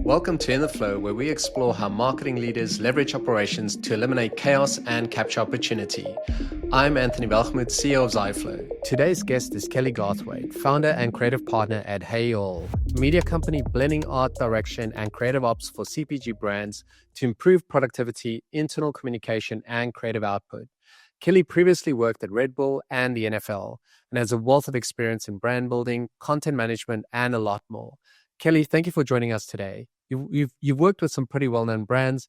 Welcome to In the Flow, where we explore how marketing leaders leverage operations to eliminate chaos and capture opportunity. I'm Anthony Welgemoed, CEO of Ziflow. Today's guest is Kelly Garthwaite, founder and creative partner at Hey All, a media company blending art direction and creative ops for CPG brands to improve productivity, internal communication, and creative output. Kelly previously worked at Red Bull and the NFL and has a wealth of experience in brand building, content management, and a lot more. Kelly, thank you for joining us today. You've worked with some pretty well-known brands,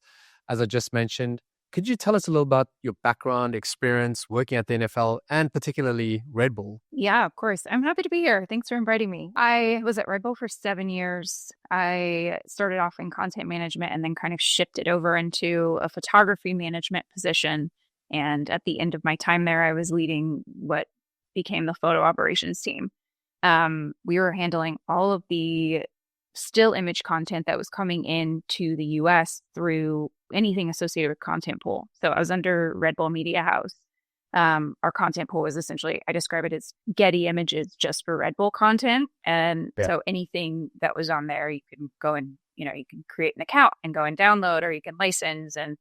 as I just mentioned. Could you tell us a little about your background, experience working at the NFL, and particularly Red Bull? Yeah, of course. I'm happy to be here. Thanks for inviting me. I was at Red Bull for 7 years. I started off in content management and then kind of shifted over into a photography management position. And at the end of my time there, I was leading what became the photo operations team. We were handling all of the still image content that was coming into the US through anything associated with Content Pool. So I was under Red Bull Media House. Our content pool was essentially, I describe it as Getty images just for Red Bull content. And so anything that was on there, you can go and, you can create an account and go and download, or you can license. And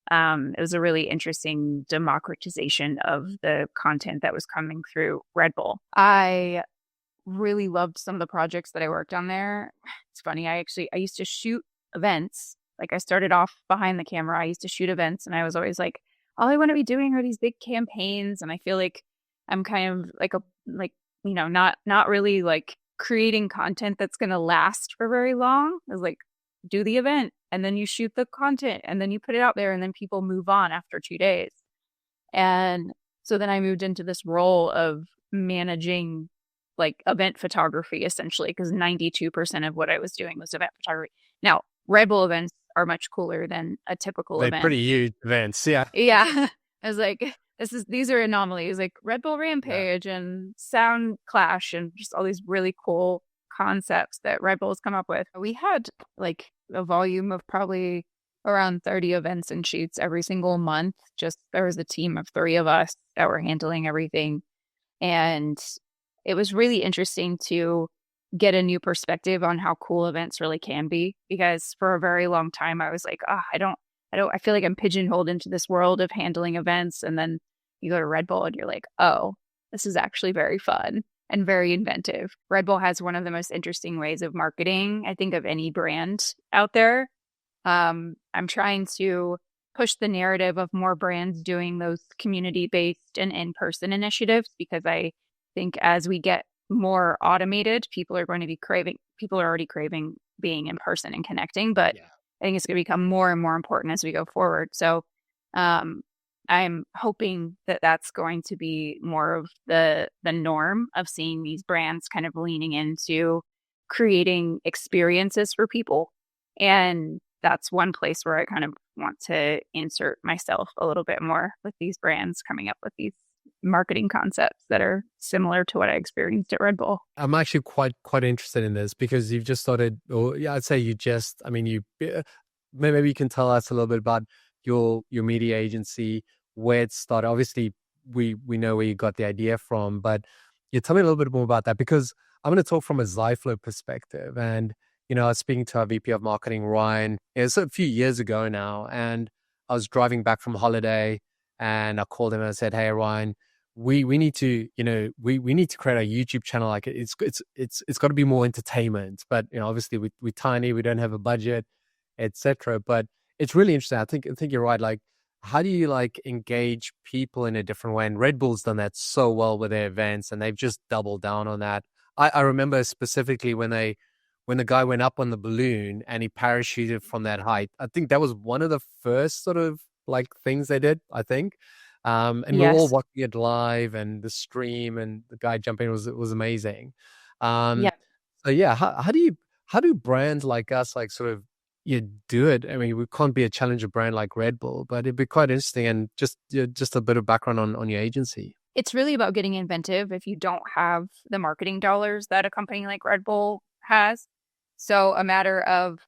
it was a really interesting democratization of the content that was coming through Red Bull. I really loved some of the projects that I worked on there. It's funny. I used to shoot events. Like, I started off behind the camera. I used to shoot events, and I was always like, all I want to be doing are these big campaigns. And I feel like I'm kind of not really like creating content that's going to last for very long. I was like, do the event, and then you shoot the content, and then you put it out there, and then people move on after 2 days. And so then I moved into this role of managing like event photography, essentially, because 92% of what I was doing was event photography. Now, Red Bull events are much cooler than a typical They're event. pretty huge events, yeah. Yeah. I was like, these are anomalies, like Red Bull Rampage and Sound Clash and just all these really cool concepts that Red Bull's come up with. We had like a volume of probably around 30 events and shoots every single month. Just there was a team of 3 of us that were handling everything. And it was really interesting to get a new perspective on how cool events really can be, because for a very long time I was like, I feel like I'm pigeonholed into this world of handling events. And then you go to Red Bull and you're like, oh, this is actually very fun and very inventive. Red Bull has one of the most interesting ways of marketing, I think, of any brand out there. I'm trying to push the narrative of more brands doing those community-based and in-person initiatives, because I think as we get more automated, people are already craving being in person and connecting, but I think it's going to become more and more important as we go forward. So I'm hoping that that's going to be more of the norm of seeing these brands kind of leaning into creating experiences for people. And that's one place where I kind of want to insert myself a little bit more with these brands coming up with these marketing concepts that are similar to what I experienced at Red Bull. I'm actually quite interested in this, because you've just started, I'd say maybe you can tell us a little bit about your media agency, where it started. Obviously, we know where you got the idea from, but you tell me a little bit more about that, because I'm going to talk from a Ziflow perspective. And, I was speaking to our VP of marketing, Ryan, it's a few years ago now, and I was driving back from holiday, and I called him and I said, hey, Ryan, we need to, we need to create a YouTube channel. Like, it's got to be more entertainment, but obviously we're tiny, we don't have a budget, etc. But it's really interesting. I think you're right. Like, how do you engage people in a different way? And Red Bull's done that so well with their events, and they've just doubled down on that. I remember specifically when the guy went up on the balloon and he parachuted from that height. I think that was one of the first sort of things they did, I think. And yes, we're all watching it live, and the stream and the guy jumping was amazing. So yeah, how do brands like us you do it? I mean, we can't be a challenger brand like Red Bull, but it'd be quite interesting. And just a bit of background on your agency. It's really about getting inventive if you don't have the marketing dollars that a company like Red Bull has. So a matter of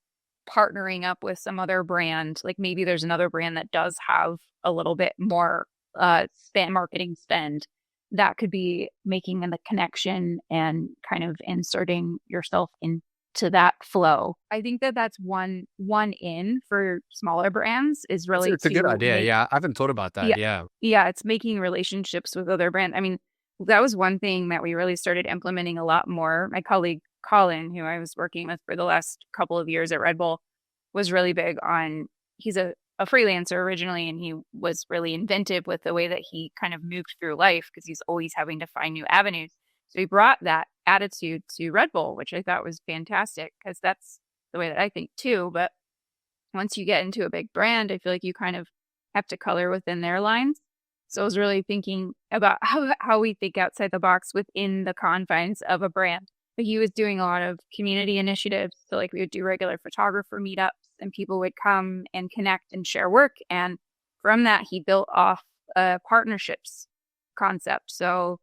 partnering up with some other brand, like maybe there's another brand that does have a little bit more marketing spend, that could be making the connection and kind of inserting yourself to that flow. I think that that's one in for smaller brands is really It's a good to idea. make Yeah, I haven't thought about that. yeah Yeah. yeah it's making relationships with other brands. I mean, that was one thing that we really started implementing a lot more. My colleague Colin, who I was working with for the last couple of years at Red Bull, was really big on. He's a freelancer originally, and he was really inventive with the way that he kind of moved through life because he's always having to find new avenues. So he brought that attitude to Red Bull, which I thought was fantastic because that's the way that I think too. But once you get into a big brand, I feel like you kind of have to color within their lines. So I was really thinking about how we think outside the box within the confines of a brand. But he was doing a lot of community initiatives. So like we would do regular photographer meetups and people would come and connect and share work. And from that, he built off a partnerships concept. So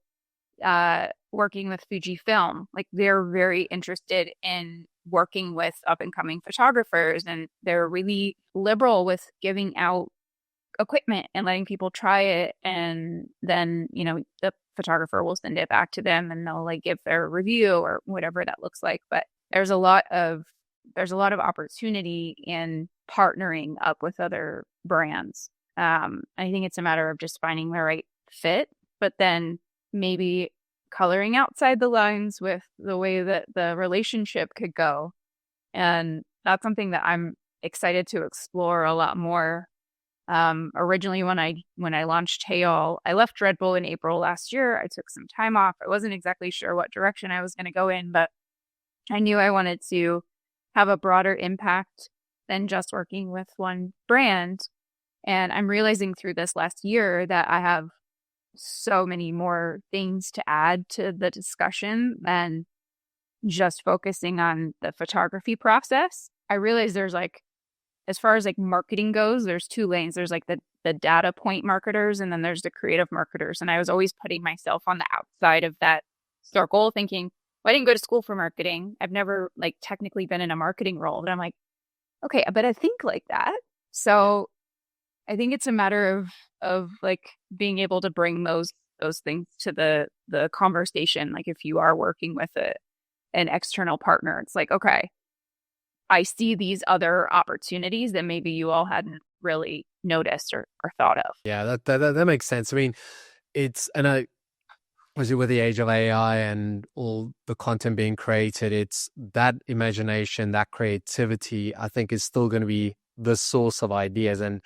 working with Fujifilm, like they're very interested in working with up and coming photographers, and they're really liberal with giving out equipment and letting people try it. And then, the photographer will send it back to them and they'll like give their review or whatever that looks like. But there's a lot of opportunity in partnering up with other brands. I think it's a matter of just finding the right fit, but then maybe coloring outside the lines with the way that the relationship could go. And that's something that I'm excited to explore a lot more. Originally when I launched Hey All, I left Red Bull in April last year. I took some time off. I wasn't exactly sure what direction I was going to go in, but I knew I wanted to have a broader impact than just working with one brand. And I'm realizing through this last year that I have so many more things to add to the discussion than just focusing on the photography process. I realize there's like, as far as like marketing goes, there's two lanes. There's like the data point marketers and then there's the creative marketers. And I was always putting myself on the outside of that circle thinking, well, I didn't go to school for marketing. I've never like technically been in a marketing role. But I'm like, okay, but I think like that. So I think it's a matter of like being able to bring those things to the conversation. Like if you are working with an external partner, it's like, okay, I see these other opportunities that maybe you all hadn't really noticed or thought of. Yeah, that makes sense. I mean, and I was it with the age of AI and all the content being created, it's that imagination, that creativity, I think is still going to be the source of ideas. And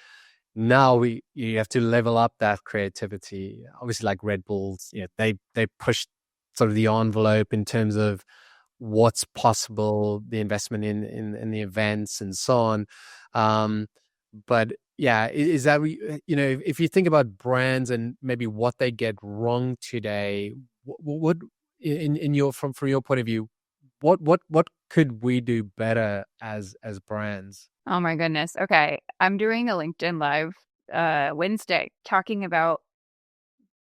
now you have to level up that creativity. Obviously, like Red Bulls, they push sort of the envelope in terms of what's possible, the investment in the events and so on. But yeah, is that if you think about brands and maybe what they get wrong today, what in your from your point of view, what could we do better as brands? Oh my goodness. Okay. I'm doing a LinkedIn Live Wednesday talking about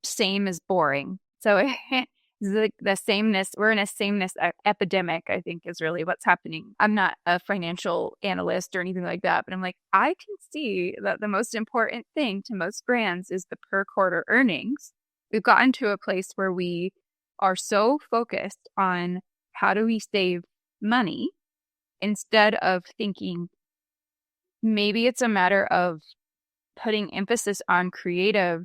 same is boring. So the sameness, we're in a sameness epidemic, I think is really what's happening. I'm not a financial analyst or anything like that, but I'm like, I can see that the most important thing to most brands is the per quarter earnings. We've gotten to a place where we are so focused on how do we save money instead of thinking maybe it's a matter of putting emphasis on creative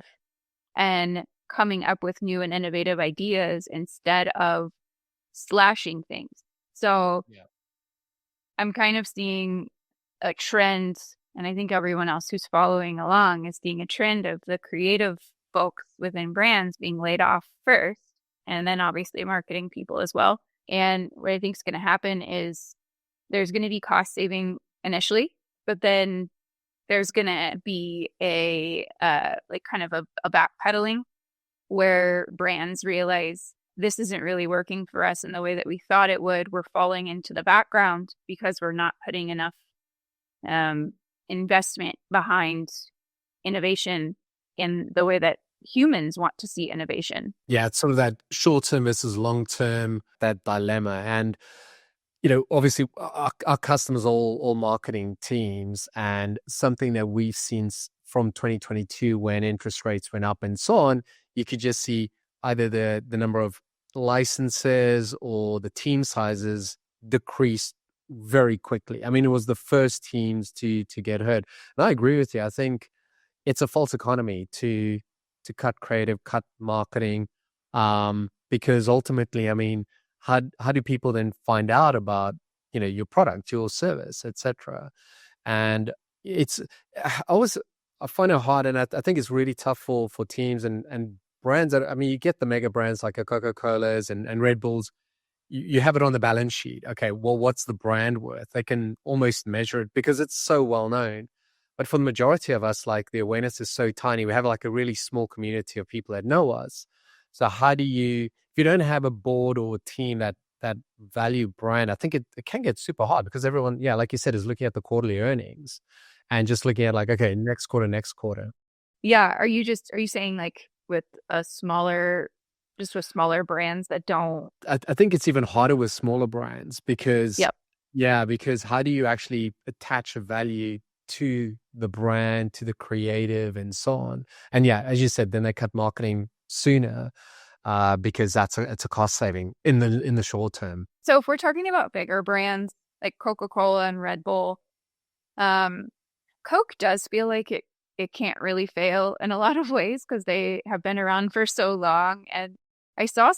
and coming up with new and innovative ideas instead of slashing things. So I'm kind of seeing a trend, and I think everyone else who's following along is seeing a trend of the creative folks within brands being laid off first, and then obviously marketing people as well. And what I think is going to happen is there's going to be cost saving initially, but then there's going to be a like kind of a backpedaling where brands realize this isn't really working for us in the way that we thought it would. We're falling into the background because we're not putting enough investment behind innovation in the way that humans want to see innovation. Yeah, it's sort of that short-term versus long-term, that dilemma. And obviously our customers are all marketing teams, and something that we've seen from 2022 when interest rates went up and so on, you could just see either the number of licenses or the team sizes decreased very quickly. I mean, it was the first teams to get hurt. And I agree with you. I think it's a false economy to cut creative, cut marketing, because ultimately, I mean, how do people then find out about your product, your service, etc.? And it's I always I find it hard, and I think it's really tough for teams and brands that, I mean, you get the mega brands like a Coca-Cola's and Red Bulls. You have it on the balance sheet. Okay, well, what's the brand worth? They can almost measure it because it's so well known. But for the majority of us, like, the awareness is so tiny. We have like a really small community of people that know us. So how do you, if you don't have a board or a team that value brand, I think it can get super hard because everyone, yeah, like you said, is looking at the quarterly earnings and just looking at like, okay, next quarter, next quarter. Yeah. Are you saying like with just with smaller brands that don't? I think it's even harder with smaller brands because, Yep. yeah, because how do you actually attach a value to the brand, to the creative, and so on? And yeah, as you said, then they cut marketing sooner because it's a cost saving in the short term. So if we're talking about bigger brands like Coca-Cola and Red Bull, um, Coke does feel like it can't really fail in a lot of ways because they have been around for so long. And I saw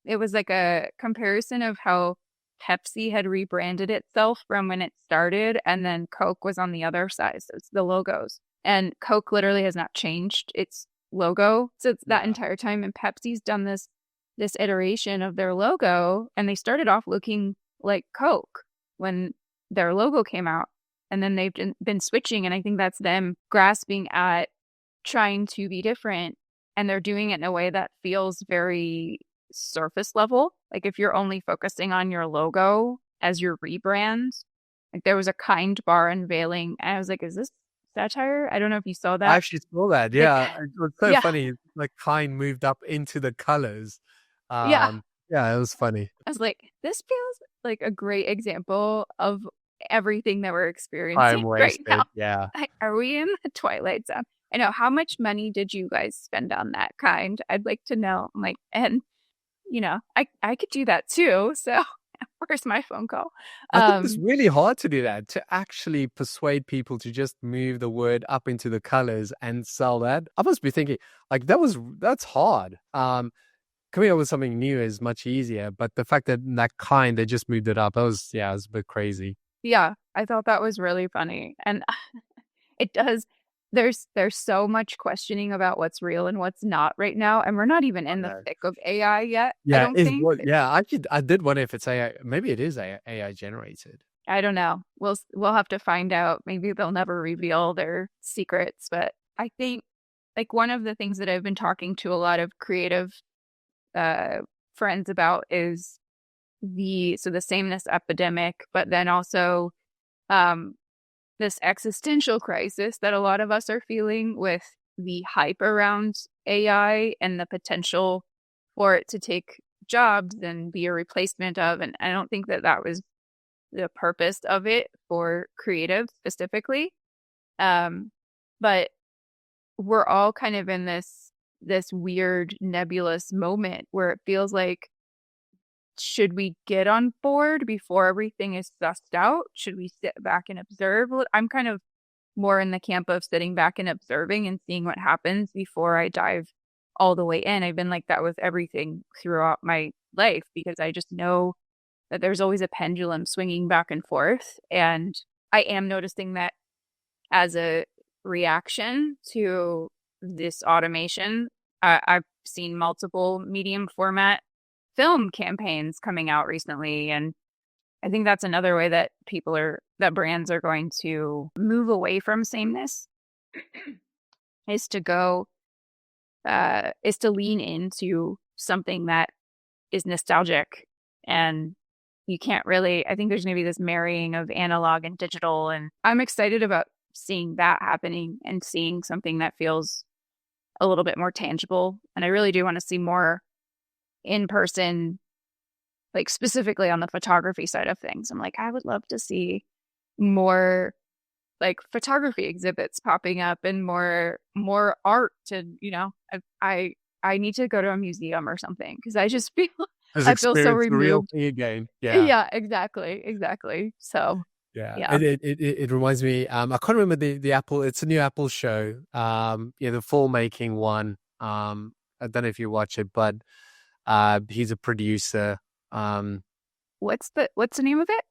it was like a comparison of how Pepsi had rebranded itself from when it started, and then Coke was on the other side. So it's the logos. And Coke literally has not changed its logo since that entire time. And Pepsi's done this iteration of their logo, and they started off looking like Coke when their logo came out. And then they've been switching, and I think that's them grasping at trying to be different, and they're doing it in a way that feels very surface level. Like if you're only focusing on your logo as your rebrand, like there was a Kind bar unveiling, and I was like, is this satire? I don't know if you saw I that. actually saw that. Like, Yeah, it was so yeah, funny. Like, Kind moved up into the colors. yeah. Yeah, it was funny. I was like, this feels like a great example of everything that we're Time experiencing right now. wasted. Yeah. Like, are we in the twilight zone? I know. How much money did you guys spend on that Kind? I'd like to know. I'm like, and I could do that too. So where's my phone call? I think it's really hard to do that, to actually persuade people to just move the word up into the colors and sell that. I must be thinking, like, that's hard. Coming up with something new is much easier, but the fact that Kind, they just moved it up, it was a bit crazy. Yeah, I thought that was really funny. And it does. There's so much questioning about what's real and what's not right now, and we're not even I in the know. thick of AI yet. I Yeah, don't is think. what yeah, I did wonder if it's AI. Maybe it is AI generated. I don't know. We'll have to find out. Maybe they'll never reveal their secrets, but I think like one of the things that I've been talking to a lot of creative uh friends about is the sameness epidemic, but then also um this existential crisis that a lot of us are feeling with the hype around AI and the potential for it to take jobs and be a replacement of. And I don't think that was the purpose of it for creative specifically. But we're all kind of in this weird nebulous moment where it feels like, should we get on board before everything is sussed out? Should we sit back and observe? I'm kind of more in the camp of sitting back and observing and seeing what happens before I dive all the way in. I've been like that with everything throughout my life because I just know that there's always a pendulum swinging back and forth. And I am noticing that as a reaction to this automation, I've seen multiple medium format film campaigns coming out recently. And I think that's another way that brands are going to move away from sameness is to lean into something that is nostalgic. And you can't really, I think there's going to be this marrying of analog and digital. And I'm excited about seeing that happening and seeing something that feels a little bit more tangible. And I really do want to see more in person, like specifically on the photography side of things. I'm like, I would love to see more like photography exhibits popping up and more art. And I need to go to a museum or something because I just feel Has I feel so experienced the real removed. thing again. Yeah. Yeah, exactly. So, Yeah, yeah. it reminds me. I can't remember the Apple. It's a new Apple show. Yeah, the filmmaking one. I don't know if you watch it, but he's a producer. Um, What's the name of it?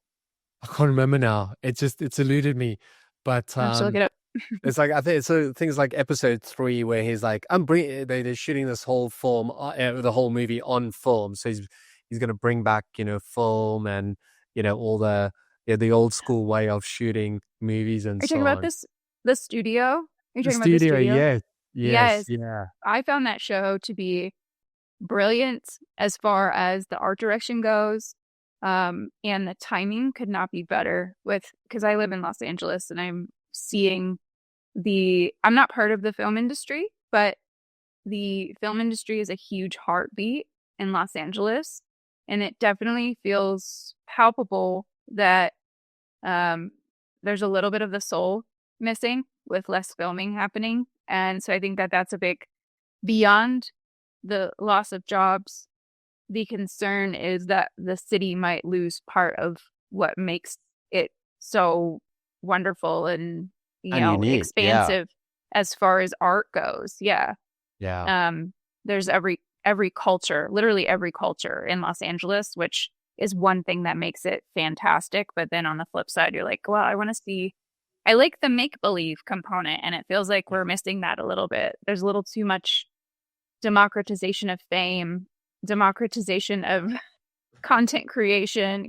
I can't remember now. It's eluded me, but I have to look it up. it's like I think so. Things like episode 3 where he's like, I'm bringing. They're shooting this whole film, the whole movie on film. So he's going to bring back film and all the old school way of shooting movies and Are you talking so about on. the studio? Are you The talking about the studio, studio? yes, yes, Yes. yeah, I found that show to be brilliant as far as the art direction goes. And the timing could not be better because I live in Los Angeles and I'm seeing I'm not part of the film industry, but the film industry is a huge heartbeat in Los Angeles. And it definitely feels palpable that um, there's a little bit of the soul missing with less filming happening. And so I think that that's a big, beyond the loss of jobs, the concern is that the city might lose part of what makes it so wonderful and, and unique, yeah, expansive as far as art goes. Yeah. yeah, Um, there's every culture, literally every culture in Los Angeles, which is one thing that makes it fantastic. But then on the flip side, you're like, well, I like the make believe component, and it feels like we're missing that a little bit. There's a little too much democratization of fame, democratization of content creation,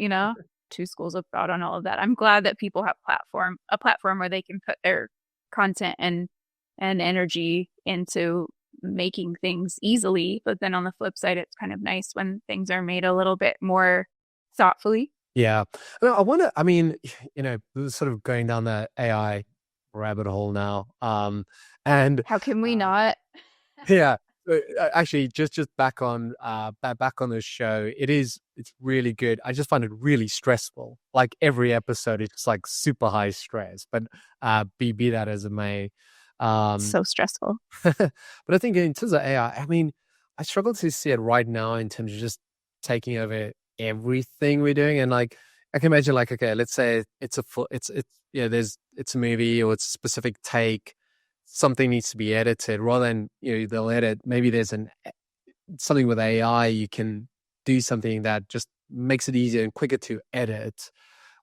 two schools of thought on all of that. I'm glad that people have a platform where they can put their content and energy into making things easily. But then on the flip side, it's kind of nice when things are made a little bit more thoughtfully. yeah. No, I wonder. I mean, we're sort of going down the AI rabbit hole now. And How can we uh, not? yeah, actually, just back on back on the show, it's really good. I just find it really stressful. Like every episode, it's like super high stress. But be that as it may, um, So stressful. but I think in terms of AI, I mean, I struggle to see it right now in terms of just taking over everything we're doing. And like, I can imagine like, okay, let's say it's a movie or it's a specific take, something needs to be edited rather than, they'll edit. Maybe there's something with AI, you can do something that just makes it easier and quicker to edit.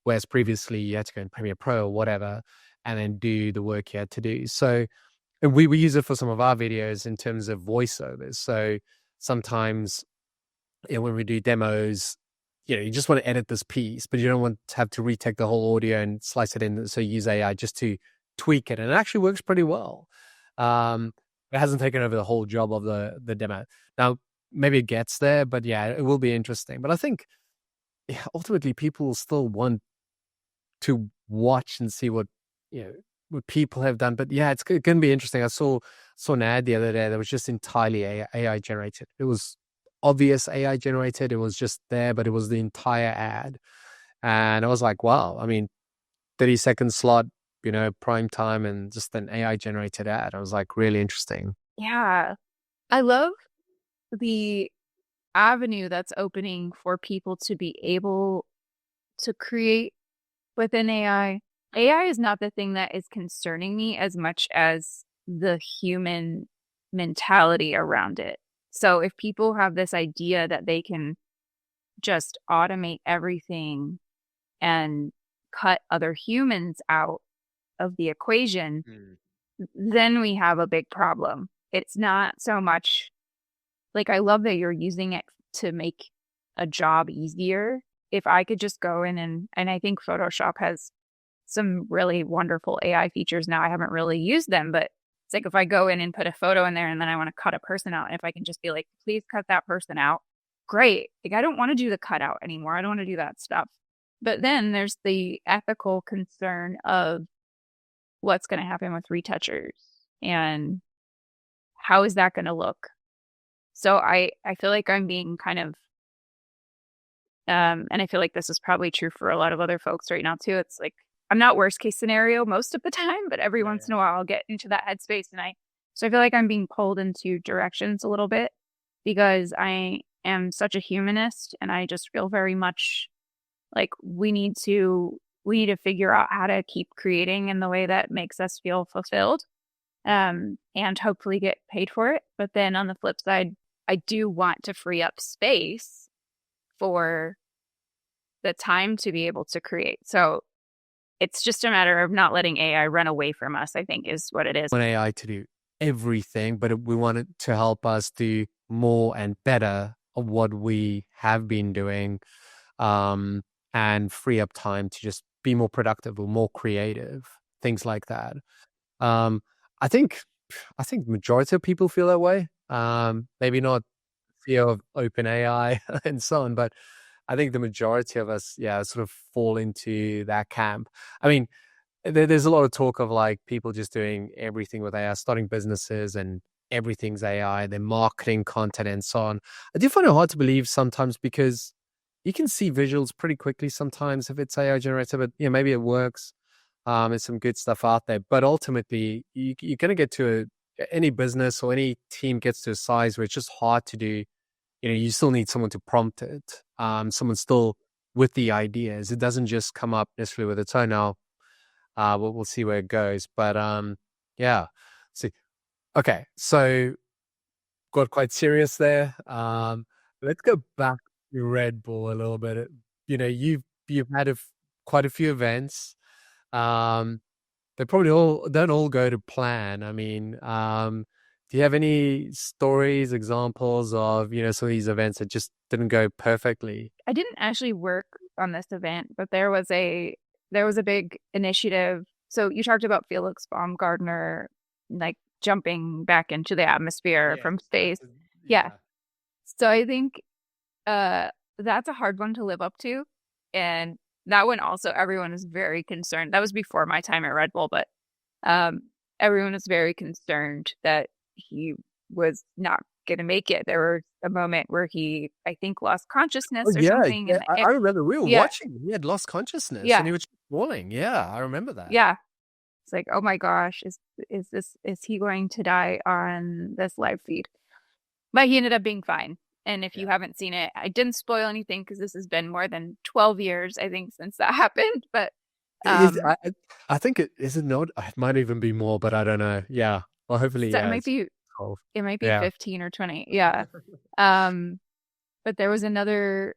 Whereas previously you had to go in Premiere Pro or whatever, and then do the work you had to do. So, and we use it for some of our videos in terms of voiceovers. So sometimes, when we do demos, you just want to edit this piece, but you don't want to have to retake the whole audio and slice it in. So you use AI just to tweak it, and it actually works pretty well. It hasn't taken over the whole job of the demo. Now, maybe it gets there, but yeah, it will be interesting. But I think ultimately people still want to watch and see what people have done. But yeah, it's going to be interesting. I saw an ad the other day that was just entirely AI generated. It was obvious AI generated. It was just there, but it was the entire ad. And I was like, wow, I mean, 30-second slot, prime time, and just an AI generated ad. I was like, really interesting. Yeah. I love the avenue that's opening for people to be able to create within AI. AI is not the thing that is concerning me as much as the human mentality around it. So if people have this idea that they can just automate everything and cut other humans out of the equation, then we have a big problem. It's not so much like I love that you're using it to make a job easier. If I could just go in and I think Photoshop has some really wonderful AI features now. I haven't really used them, but it's like if I go in and put a photo in there and then I want to cut a person out, and if I can just be like, please cut that person out, great. Like I don't want to do the cutout anymore. I don't want to do that stuff. But then there's the ethical concern of what's going to happen with retouchers and how is that going to look? So I feel like I'm being kind of and I feel like this is probably true for a lot of other folks right now too. It's like I'm not worst case scenario most of the time, but every once in a while I'll get into that headspace, and so I feel like I'm being pulled into directions a little bit because I am such a humanist, and I just feel very much like we need to figure out how to keep creating in the way that makes us feel fulfilled, and hopefully get paid for it. But then on the flip side, I do want to free up space for the time to be able to create. So it's just a matter of not letting AI run away from us, I think, is what it is. Want AI to do everything, but we want it to help us do more and better of what we have been doing, and free up time to just be more productive or more creative, things like that. Um, I think the majority of people feel that way. Maybe not CEO of OpenAI and so on, but I think the majority of us, yeah, sort of fall into that camp. I mean, there's a lot of talk of like people just doing everything with AI, starting businesses and everything's AI, their marketing content and so on. I do find it hard to believe sometimes because you can see visuals pretty quickly sometimes if it's AI generated, but maybe it works. There's some good stuff out there, but ultimately you're going to get to any business or any team gets to a size where it's just hard to do. You still need someone to prompt it. Someone still with the ideas. It doesn't just come up necessarily with its own. Now, we'll see where it goes. But yeah. See, okay. So got quite serious there. Let's go back to Red Bull a little bit. You've had quite a few events. They probably don't all go to plan. I mean, do you have any stories, examples of, some of these events that just didn't go perfectly? I didn't actually work on this event, but there was a big initiative. So you talked about Felix Baumgartner, like jumping back into the atmosphere from space. Yeah. So I think that's a hard one to live up to. And that one also, everyone is very concerned. That was before my time at Red Bull, but everyone was very concerned that he was not going to make it. There was a moment where he, I think, lost consciousness or something. Yeah. And I remember we were watching. He had lost consciousness and he was falling. Yeah, I remember that. Yeah. It's like, oh my gosh, is he going to die on this live feed? But he ended up being fine. And if you haven't seen it, I didn't spoil anything because this has been more than 12 years, I think, since that happened. But I think it is it not. It might even be more, but I don't know. Yeah. Well, hopefully, so yeah. it might be 15 or 20. Yeah. But there was another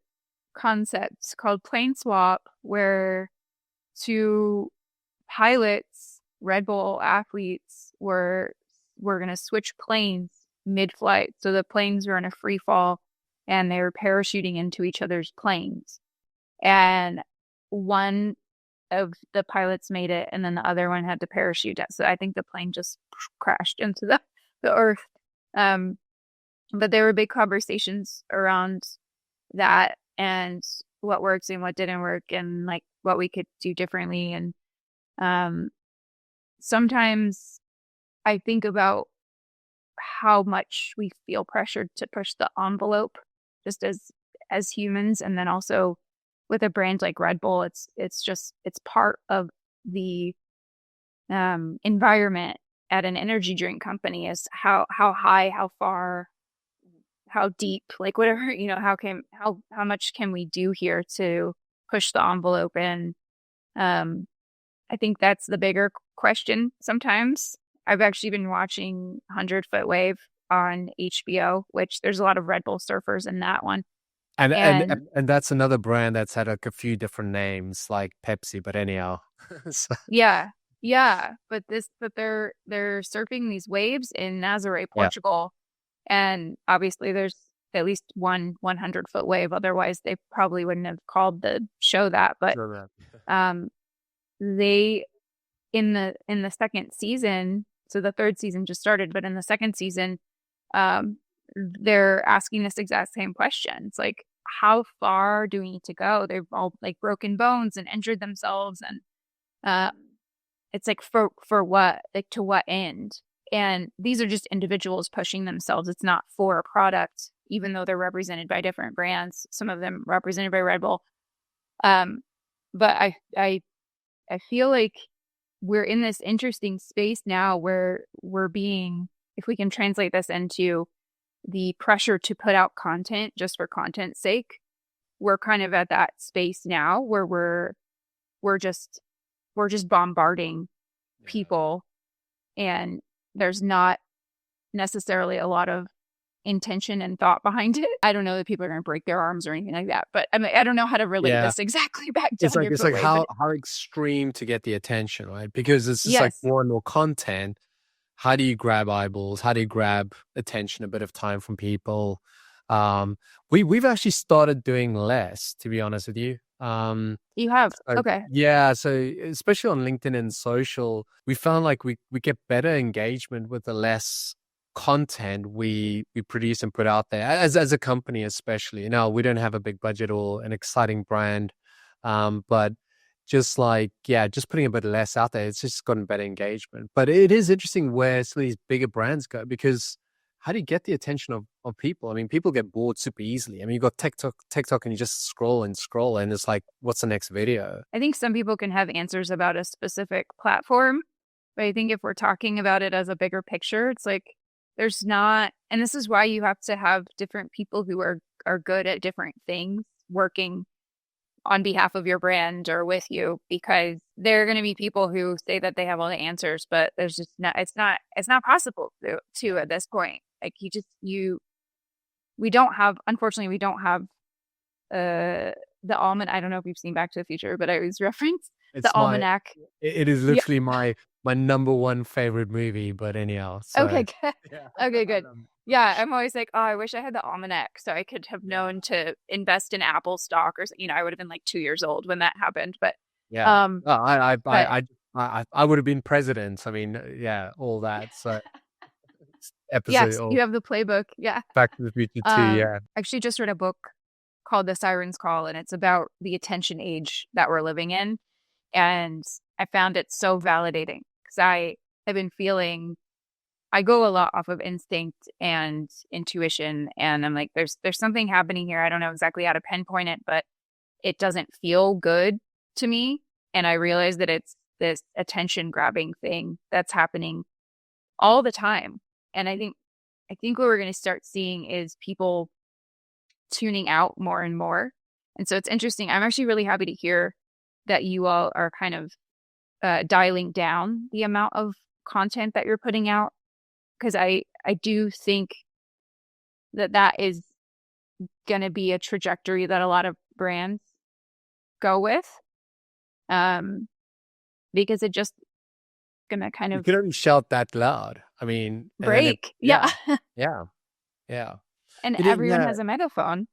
concept called plane swap where two pilots, Red Bull athletes, were going to switch planes mid-flight. So the planes were in a free fall and they were parachuting into each other's planes. And one of the pilots made it and then the other one had to parachute down. So I think the plane just crashed into the earth. But there were big conversations around that and what worked and what didn't work and like what we could do differently. And sometimes I think about how much we feel pressured to push the envelope just as humans. And then also with a brand like Red Bull, it's part of the environment at an energy drink company is how high, how far, how deep, like whatever, how much can we do here to push the envelope? And I think that's the bigger question sometimes. I've actually been watching 100-Foot Wave on HBO, which there's a lot of Red Bull surfers in that one. And that's another brand that's had like a few different names like Pepsi, but anyhow. So. Yeah. But they're surfing these waves in Nazaré, Portugal. And obviously there's at least one 100-foot wave. Otherwise they probably wouldn't have called the show that. But they in the second season, so the third season just started, but in the second season, they're asking this exact same question. It's like, how far do we need to go? They've all like broken bones and injured themselves. And it's like, for what? Like, to what end? And these are just individuals pushing themselves. It's not for a product, even though they're represented by different brands, some of them represented by Red Bull. But I feel like we're in this interesting space now where we're being, if we can translate this into the pressure to put out content just for content's sake. We're kind of at that space now where we're just bombarding Yeah. people, and there's not necessarily a lot of intention and thought behind it. I don't know that people are going to break their arms or anything like that, but I mean, I don't know how to relate Yeah. this exactly back It's down like your foot way, but how extreme to get the attention, right? Because it's just like yes, more and more content. How do you grab eyeballs? How do you grab attention, a bit of time from people? Um, we've actually started doing less, to be honest with you. you have. So Okay. yeah, so especially on LinkedIn and social, we found like we get better engagement with the less content we produce and put out there as a company, especially. Now we don't have a big budget or an exciting brand, but just like, yeah, just putting a bit less out there, it's just gotten better engagement. But it is interesting where some of these bigger brands go, because how do you get the attention of people? I mean, people get bored super easily. I mean, you got TikTok, and you just scroll and scroll, and it's like, what's the next video? I think some people can have answers about a specific platform, but I think if we're talking about it as a bigger picture, it's like there's not, and this is why you have to have different people who are good at different things working on behalf of your brand or with you, because there are going to be people who say that they have all the answers, but there's just not, it's not possible to at this point. Like we don't have, unfortunately, we don't have, the almanac. I don't know if you've seen Back to the Future, but I always reference the It's my almanac. it is Yeah. literally my number one favorite movie. But anyhow, Okay, so good. yeah, Okay, I good. Yeah, I'm always like, oh, I wish I had the almanac so I could have yeah, known to invest in Apple stock or, I would have been like 2 years old when that happened. But, yeah. um, Oh, but I would have been president. I mean, yeah, all that. So episode yes, or you have the playbook. Yeah. Back to the Future too. Yeah, I actually just read a book called The Siren's Call, and it's about the attention age that we're living in. And I found it so validating because I have been feeling, I go a lot off of instinct and intuition, and I'm like, there's something happening here. I don't know exactly how to pinpoint it, but it doesn't feel good to me. And I realize that it's this attention grabbing thing that's happening all the time. And I think what we're going to start seeing is people tuning out more and more. And so it's interesting. I'm actually really happy to hear that you all are kind of dialing down the amount of content that you're putting out, because I do think that is going to be a trajectory that a lot of brands go with, um, because it just going to kind you of can only shout that loud. I mean, and then break. Yeah. yeah, yeah, yeah. And It is, everyone yeah. has a megaphone.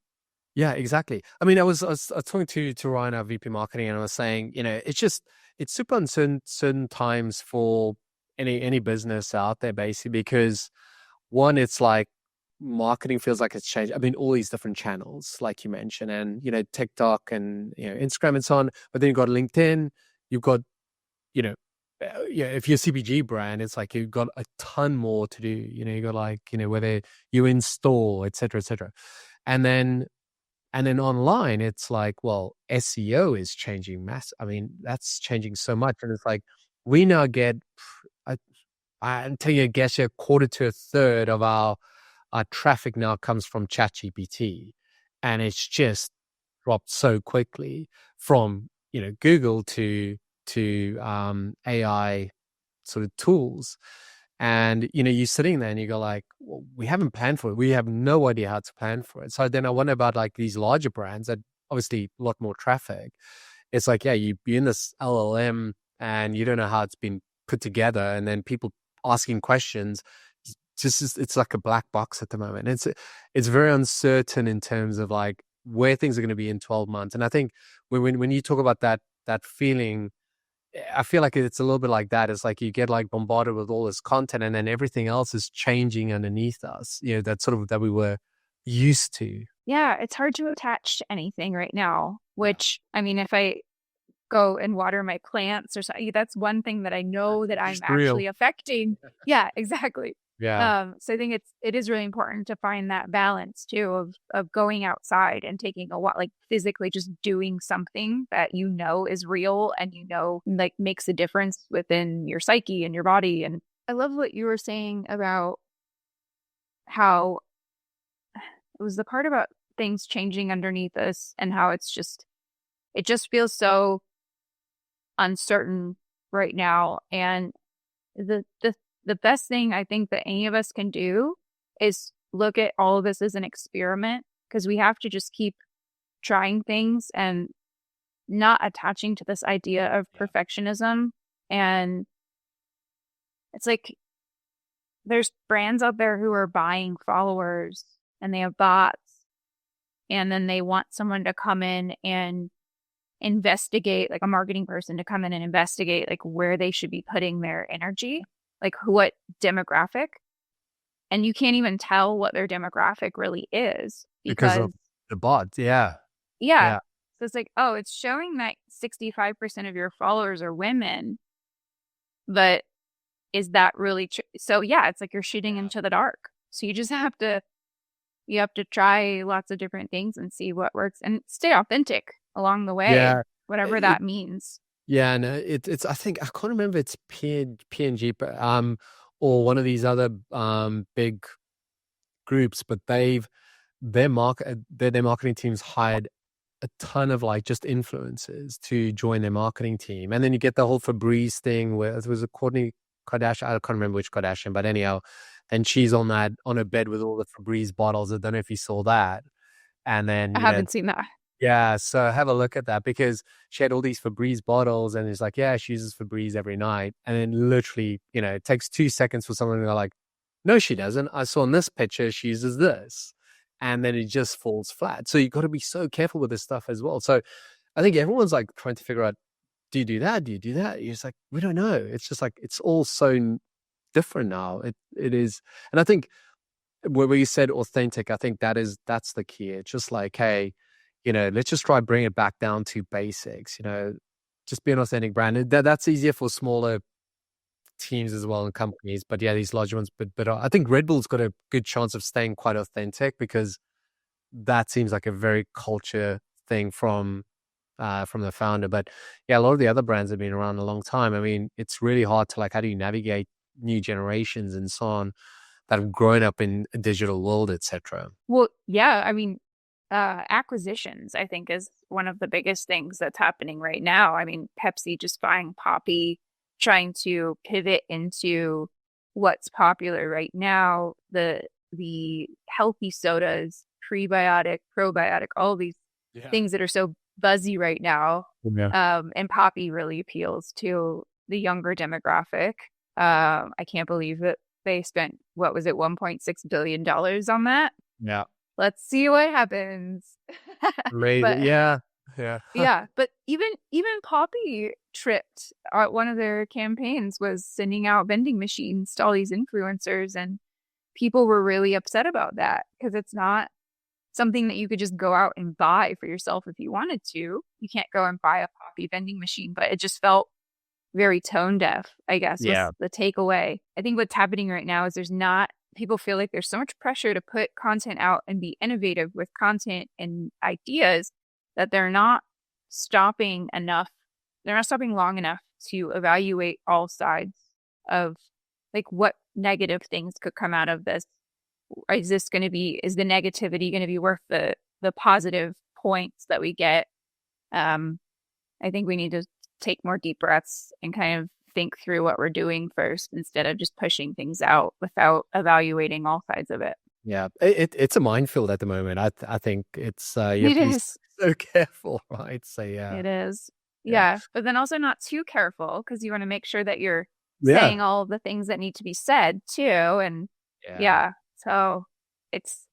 Yeah, exactly. I mean, I was talking to Ryan, our VP marketing, and I was saying, it's super uncertain certain times for any business out there, basically, because one, it's like marketing feels like it's changed. I mean, all these different channels, like you mentioned, and TikTok and Instagram and so on. But then you've got LinkedIn, you've got you know, yeah, if you're a CPG brand, it's like you've got a ton more to do. You got like whether you install, et cetera, et cetera, and then. And then online, it's like, well, SEO is changing I mean, that's changing so much. And it's like, we now get, I, I'm telling you, I guess a quarter to a third of our traffic now comes from ChatGPT. And it's just dropped so quickly from, Google to AI sort of tools. And you're sitting there and you go like, well, we haven't planned for it. We have no idea how to plan for it. So then I wonder about like these larger brands that obviously a lot more traffic. It's like, yeah, you're in this LLM and you don't know how it's been put together, and then people asking questions. It's like a black box at the moment. It's very uncertain in terms of like where things are going to be in 12 months. And I think when you talk about that feeling, I feel like it's a little bit like that. It's like you get like bombarded with all this content, and then everything else is changing underneath us. That sort of that we were used to. Yeah, it's hard to attach to anything right now, Yeah, which, I mean, if I go and water my plants or something, that's one thing that I know that I'm just real. actually affecting. Yeah, exactly. Yeah, So I think it is really important to find that balance too of going outside and taking a walk, like physically just doing something that is real and like makes a difference within your psyche and your body. And I love what you were saying about how It was the part about things changing underneath us and how it just feels so uncertain right now. And the best thing I think that any of us can do is look at all of this as an experiment, because we have to just keep trying things and not attaching to this idea of perfectionism. And it's like there's brands out there who are buying followers and they have bots, and then they want someone to come in and investigate, like a marketing person to come in and investigate like where they should be putting their energy, like what demographic. And you can't even tell what their demographic really is because because of the bots. Yeah. yeah. Yeah. So it's like, oh, it's showing that 65% of your followers are women, but is that really true? So yeah, it's like you're shooting into the dark. So you have to try lots of different things and see what works and stay authentic along the way, Yeah. whatever It, that means. yeah. No, it's, I think, I can't remember it's PNG, but, or one of these other, big groups, but their marketing teams hired a ton of like just influencers to join their marketing team. And then you get the whole Febreze thing where it was a Kourtney Kardashian. I can't remember which Kardashian, but anyhow, and she's on her bed with all the Febreze bottles. I don't know if you saw that. And then, I haven't seen that. yeah, so have a look at that because she had all these Febreze bottles and it's like, yeah, she uses Febreze every night. And then literally, it takes 2 seconds for someone to go like, no, she doesn't. I saw in this picture, she uses this. And then it just falls flat. So you got to be so careful with this stuff as well. So I think everyone's like trying to figure out, do you do that? Do you do that? It's like, we don't know. It's just like, it's all so different now. It is. And I think where you said authentic, I think that's the key. It's just like, hey, let's just try bring it back down to basics, just be an authentic brand. That's easier for smaller teams as well and companies, but yeah, these larger ones. But I think Red Bull's got a good chance of staying quite authentic because that seems like a very culture thing from the founder. But yeah, a lot of the other brands have been around a long time. I mean, it's really hard to like, how do you navigate new generations and so on that have grown up in a digital world, etc. Well, yeah, I mean, acquisitions, I think, is one of the biggest things that's happening right now. I mean, Pepsi just buying Poppy, trying to pivot into what's popular right now, the healthy sodas, prebiotic, probiotic, all these things that are so buzzy right now. Yeah. And Poppy really appeals to the younger demographic. I can't believe that they spent, what was it, $1.6 billion on that. Yeah. Let's see what happens. Amazing. But Yeah. Yeah. yeah, but even Poppy tripped. One of their campaigns was sending out vending machines to all these influencers, and people were really upset about that because it's not something that you could just go out and buy for yourself if you wanted to. You can't go and buy a Poppy vending machine, but it just felt very tone deaf, I guess, was Yeah. the takeaway. I think what's happening right now is people feel like there's so much pressure to put content out and be innovative with content and ideas that they're not stopping enough. They're not stopping long enough to evaluate all sides of like what negative things could come out of this. Is the negativity going to be worth the positive points that we get? I think we need to take more deep breaths and kind of think through what we're doing first instead of just pushing things out without evaluating all sides of it. Yeah. It's a minefield at the moment. I think it's you have It to be is. so careful, right? So yeah. It is. Yeah. Yeah. But then also not too careful because you want to make sure that you're Yeah. saying all the things that need to be said too. And Yeah. yeah. So it's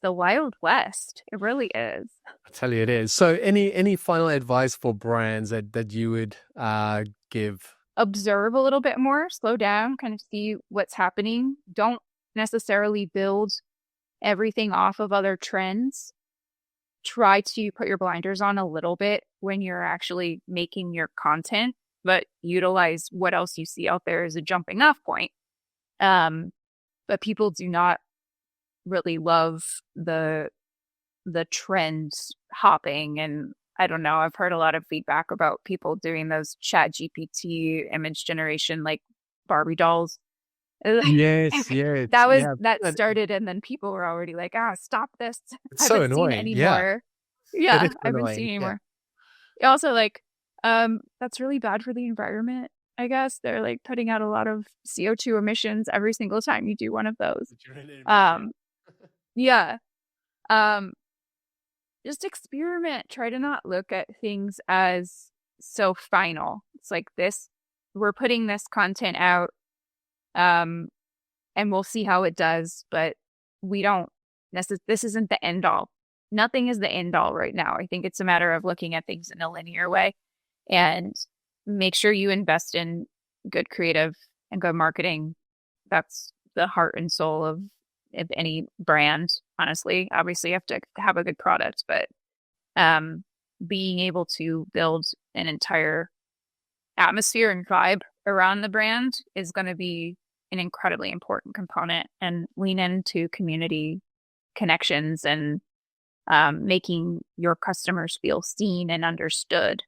the Wild West. It really is. I tell you it is. So any final advice for brands that you would give? Observe a little bit more, slow down, kind of see what's happening. Don't necessarily build everything off of other trends. Try to put your blinders on a little bit when you're actually making your content, but utilize what else you see out there as a jumping off point. But people do not really love the trends hopping, and I don't know. I've heard a lot of feedback about people doing those Chat GPT image generation like Barbie dolls. Yes, yes, yeah. That And started, and then people were already like, stop this. it's I so haven't seen annoying. any Yeah, more. it is Yeah, I haven't seen annoying. any Yeah. more. Also, like, that's really bad for the environment, I guess. They're like putting out a lot of CO2 emissions every single time you do one of those. Yeah. Um, yeah. Um, just experiment. Try to not look at things as so final. It's like this, we're putting this content out, um, and we'll see how it does, but we don't this isn't the end all. Nothing is the end all right now. I think it's a matter of looking at things in a linear way and make sure you invest in good creative and good marketing. That's the heart and soul of any brand, honestly. Obviously, you have to have a good product, but um, being able to build an entire atmosphere and vibe around the brand is going to be an incredibly important component, and lean into community connections and making your customers feel seen and understood,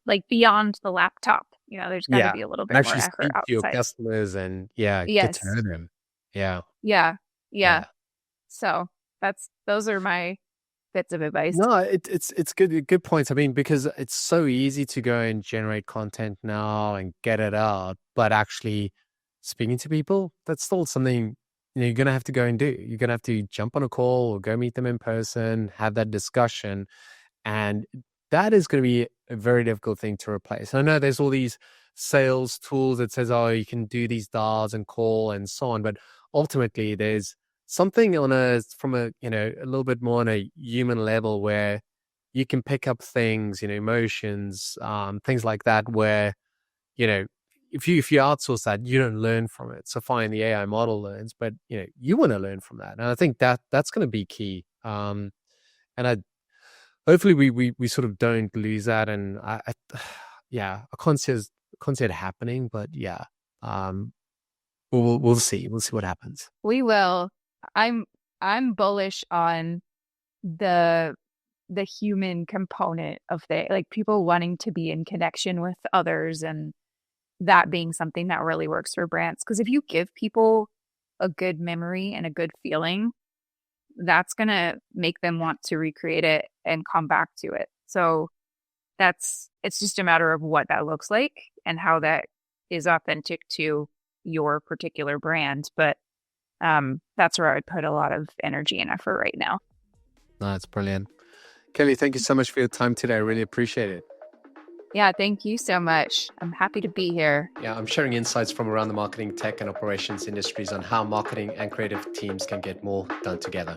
like beyond the laptop. There's got to Yeah. be a little And bit more actually effort speak to your outside. customers and yeah, get to know Yes. them. Yeah. Yeah. Yeah. Yeah. So those are my bits of advice. No, it's good points. I mean, because it's so easy to go and generate content now and get it out, but actually speaking to people, that's still something you're gonna have to go and do. You're gonna have to jump on a call or go meet them in person, have that discussion. And that is going to be a very difficult thing to replace. I know there's all these sales tools that says, oh, you can do these dials and call and so on. But ultimately there's something from a, a little bit more on a human level where you can pick up things, emotions, things like that, where, you know, if you outsource that, you don't learn from it. So fine, the AI model learns, but you want to learn from that. And I think that's going to be key. And I hopefully we sort of don't lose that. And yeah, I can't see it happening, but yeah, um, we'll see. We'll see what happens. We will. I'm I'm bullish on the the human component of like people wanting to be in connection with others, and that being something that really works for brands. Because if you give people a good memory and a good feeling, that's gonna make them want to recreate it and come back to it. So it's just a matter of what that looks like and how that is authentic to your particular brand. But that's where I would put a lot of energy and effort right now. No, that's brilliant. Kelly, thank you so much for your time today. I really appreciate it. Yeah, thank you so much. I'm happy to be here. Yeah, I'm sharing insights from around the marketing, tech, and operations industries on how marketing and creative teams can get more done together.